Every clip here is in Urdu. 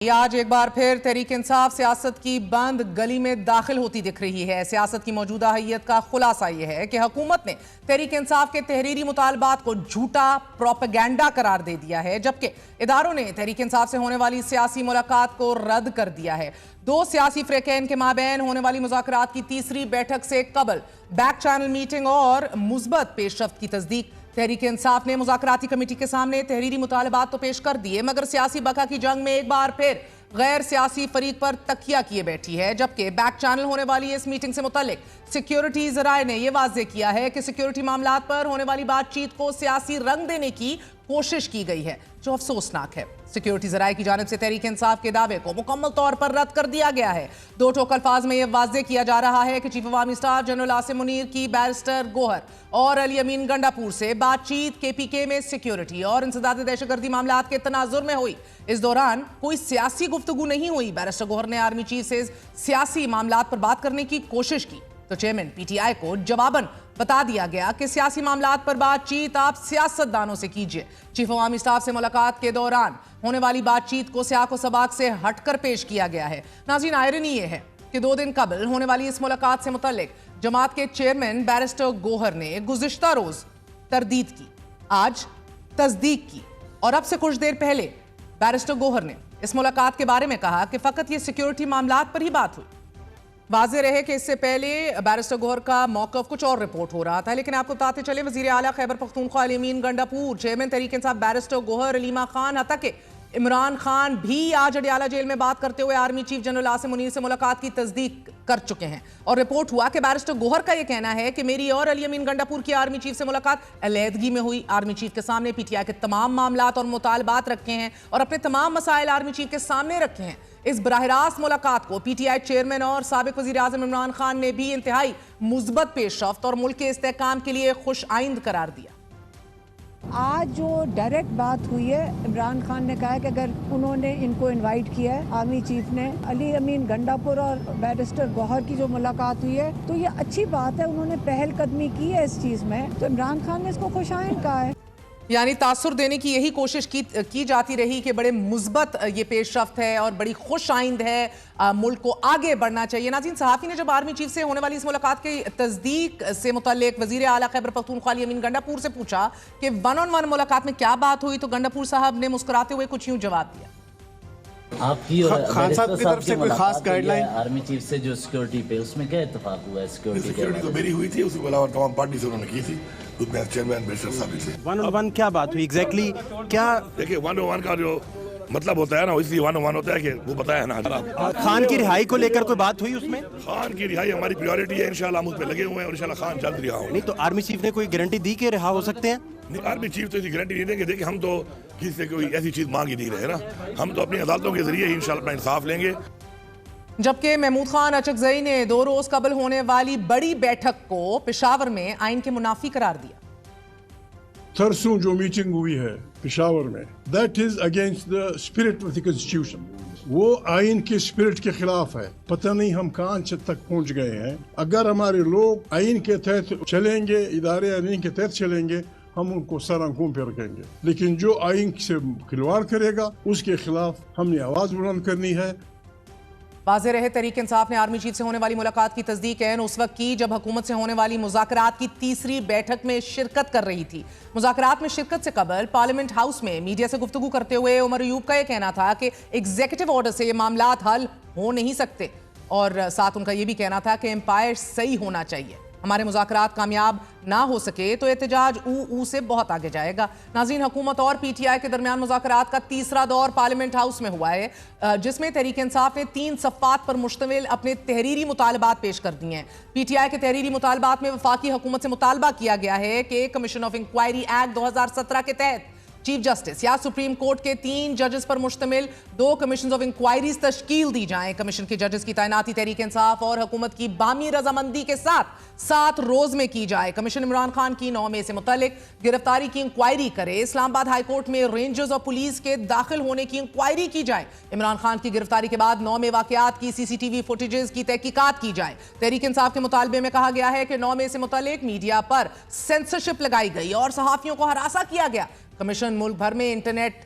آج ایک بار پھر تحریک انصاف سیاست کی بند گلی میں داخل ہوتی دکھ رہی ہے۔ سیاست کی موجودہ حیت کا خلاصہ یہ ہے کہ حکومت نے تحریک انصاف کے تحریری مطالبات کو جھوٹا پروپیگنڈا قرار دے دیا ہے، جبکہ اداروں نے تحریک انصاف سے ہونے والی سیاسی ملاقات کو رد کر دیا ہے۔ دو سیاسی فریقین کے مابین ہونے والی مذاکرات کی تیسری بیٹھک سے قبل بیک چینل میٹنگ اور مثبت پیش رفت کی تصدیق۔ تحریک انصاف نے مذاکراتی کمیٹی کے سامنے تحریری مطالبات تو پیش کر دیے، مگر سیاسی بقا کی جنگ میں ایک بار پھر غیر سیاسی فریق پر تکیہ کیے بیٹھی ہے، جبکہ بیک چینل ہونے والی اس میٹنگ سے متعلق سیکیورٹی ذرائع نے یہ واضح کیا ہے کہ سیکیورٹی معاملات پر ہونے والی بات چیت کو سیاسی رنگ دینے کی کوشش کی گئی ہے، جو افسوسناک ہے۔ سیکیورٹی ذرائع کی جانب سے تحریک انصاف کے دعوے کو مکمل طور پر رد کر دیا گیا ہے۔ دو ٹوک الفاظ میں یہ واضح کیا جا رہا ہے کہ چیف عوامی اسٹاف جنرل عاصم منیر کی بیرسٹر گوہر اور علی امین گنڈاپور سے بات چیت کے پی کے میں سیکیورٹی اور انسداد دہشت گردی معاملات کے تناظر میں ہوئی۔ اس دوران کوئی سیاسی گفتگو نہیں ہوئی۔ بیرسٹر گوہر نے آرمی چیف سے سیاسی معاملات پر بات کرنے کی کوشش کی تو چیئرمین پی ٹی آئی کو جواباً بتا دیا گیا کہ سیاسی معاملات پر بات چیت آپ سیاستدانوں سے کیجئے۔ چیف عوامی اسٹاف سے ملاقات کے دوران ہونے والی بات چیت کو سیاق و سباق سے ہٹ کر پیش کیا گیا ہے۔ ناظرین، آئرنی یہ ہے کہ 2 دن قبل ہونے والی اس ملاقات سے متعلق جماعت کے چیئرمین بیرسٹر گوہر نے گزشتہ روز تردید کی، آج تصدیق کی، اور اب سے کچھ دیر پہلے بیرسٹر گوہر نے اس ملاقات کے بارے میں کہا کہ فقط یہ سیکیورٹی معاملات پر ہی بات ہوئی۔ واضح رہے کہ اس سے پہلے بیرسٹر گوہر کا موقف کچھ اور رپورٹ ہو رہا تھا، لیکن آپ کو بتاتے چلے وزیر اعلیٰ خیبر پختونخوا علی امین گنڈاپور، چیئرمین تحریک انصاف بیرسٹر گوہر، علیمہ خان، حتیٰ کہ عمران خان بھی آج اڈیالہ جیل میں بات کرتے ہوئے army chief general Asim Munir سے ملاقات کی تصدیق کر چکے ہیں، اور رپورٹ ہوا کہ بیرسٹر گوہر کا یہ کہنا ہے کہ میری اور علی امین گنڈاپور کی آرمی چیف سے ملاقات علیحدگی میں ہوئی۔ آرمی چیف کے سامنے پی ٹی آئی کے تمام معاملات اور مطالبات رکھے ہیں اور اپنے تمام مسائل آرمی چیف کے سامنے رکھے ہیں۔ اس براہ راست ملاقات کو پی ٹی آئی چیئرمین اور سابق وزیر اعظم عمران خان نے بھی انتہائی مثبت پیش رفت اور ملک کے استحکام کے لیے خوش آئند قرار دیا۔ آج جو ڈائریکٹ بات ہوئی ہے، عمران خان نے کہا کہ اگر انہوں نے ان کو انوائٹ کیا ہے، آرمی چیف نے علی امین گنڈاپور اور بیرسٹر گوہر کی جو ملاقات ہوئی ہے، تو یہ اچھی بات ہے، انہوں نے پہل قدمی کی ہے اس چیز میں، تو عمران خان نے اس کو خوش آئند کہا ہے۔ یعنی تاثر دینے کی یہی کوشش کی جاتی رہی کہ بڑے مثبت یہ پیش رفت ہے اور بڑی خوش آئند ہے، ملک کو آگے بڑھنا چاہیے۔ ناظرین، صحافی نے جب آرمی چیف سے ہونے والی اس ملاقات کی تصدیق سے متعلق وزیر اعلیٰ خیبر پختونخوا علی امین گنڈاپور سے پوچھا کہ 1-on-1 ملاقات میں کیا بات ہوئی، تو گنڈاپور صاحب نے مسکراتے ہوئے کچھ یوں جواب دیا۔ آپ کی اور خان صاحب کی طرف سے کوئی خاص گائیڈ لائن آرمی چیف سے جو سیکیورٹی پہ، اس میں کیا اتفاق ہوا ہے؟ سیکیورٹی تو میری ہوئی تھی، اس کے علاوہ تمام پارٹی سے انہوں نے کی تھی، چیئرمین بیرسٹر صاحب سے۔ 1-on-1 کیا بات ہوئی ایگزیکٹلی؟ کیا دیکھیں 1-on-1 کا جو مطلب ہوتا ہے نا، اس لیے 1-on-1 ہوتا ہے کہ وہ بتایا ہے نا۔ خان کی رہائی کو لے کر کوئی بات ہوئی اس میں؟ خان کی رہائی ہماری پریورٹی ہے، انشاءاللہ ہم اس پہ لگے ہوئے ہیں اور انشاءاللہ خان جلد رہا ہوں۔ نہیں تو آرمی چیف نے کوئی گارنٹی دی کہ رہا ہو سکتے ہیں؟ نہیں، آرمی چیف تو ایسی گارنٹی نہیں دیں گے۔ دیکھیں، ہم تو کسی سے کوئی ایسی چیز مانگ ہی نہیں رہے نا، ہم تو اپنی عدالتوں کے ذریعے ہی انشاءاللہ اپنا انصاف لیں گے۔ جبکہ محمود خان اچکزئی نے 2 روز قبل ہونے والی بڑی بیٹھک کو پشاور میں آئین کے منافی قرار دیا۔ ترسوں جو میٹنگ ہوئی ہے پشاور میں، that is against the spirit of the constitution, وہ آئین کے اسپرٹ کے خلاف ہے۔ پتہ نہیں ہم کہاں تک پہنچ گئے ہیں۔ اگر ہمارے لوگ آئین کے تحت چلیں گے، ادارے آئین کے تحت چلیں گے، ہم ان کو سر آنکھوں پہ رکھیں گے، لیکن جو آئین سے کھلواڑ کرے گا اس کے خلاف ہم نے آواز بلند کرنی ہے۔ واضح رہے تحریک انصاف نے آرمی چیف سے ہونے والی ملاقات کی تصدیق اس وقت کی جب حکومت سے ہونے والی مذاکرات کی تیسری بیٹھک میں شرکت کر رہی تھی۔ مذاکرات میں شرکت سے قبل پارلیمنٹ ہاؤس میں میڈیا سے گفتگو کرتے ہوئے عمر ایوب کا یہ کہنا تھا کہ ایگزیکٹو آرڈر سے یہ معاملات حل ہو نہیں سکتے، اور ساتھ ان کا یہ بھی کہنا تھا کہ امپائر صحیح ہونا چاہیے۔ ہمارے مذاکرات کامیاب نہ ہو سکے تو احتجاج او سے بہت آگے جائے گا۔ ناظرین، حکومت اور پی ٹی آئی کے درمیان مذاکرات کا تیسرا دور پارلیمنٹ ہاؤس میں ہوا ہے، جس میں تحریک انصاف نے 3 صفحات پر مشتمل اپنے تحریری مطالبات پیش کر دیے ہیں۔ پی ٹی آئی کے تحریری مطالبات میں وفاقی حکومت سے مطالبہ کیا گیا ہے کہ کمیشن آف انکوائری ایکٹ 2017 کے تحت چیف جسٹس یا سپریم کورٹ کے 3 ججز پر مشتمل 2 کمیشنز آف انکوائریز تشکیل دی جائیں۔ کمیشن کے ججز کی تعیناتی تحریک انصاف اور حکومت کی باہمی رضامندی کے ساتھ 7 روز میں کی جائے۔ کمیشن عمران خان کی 9 مئی سے متعلق گرفتاری کی انکوائری کرے۔ اسلام آباد ہائی کورٹ میں رینجرز اور پولیس کے داخل ہونے کی انکوائری کی جائے۔ عمران خان کی گرفتاری کے بعد 9 مئی واقعات کی CCTV فوٹیجز کی تحقیقات کی جائے۔ تحریک انصاف کے مطالبے میں کہا گیا ہے کہ 9 مئی سے متعلق میڈیا پر سینسرشپ لگائی گئی اور صحافیوں کو ہراساں کیا گیا۔ کمیشن ملک بھر میں انٹرنیٹ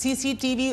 CCTV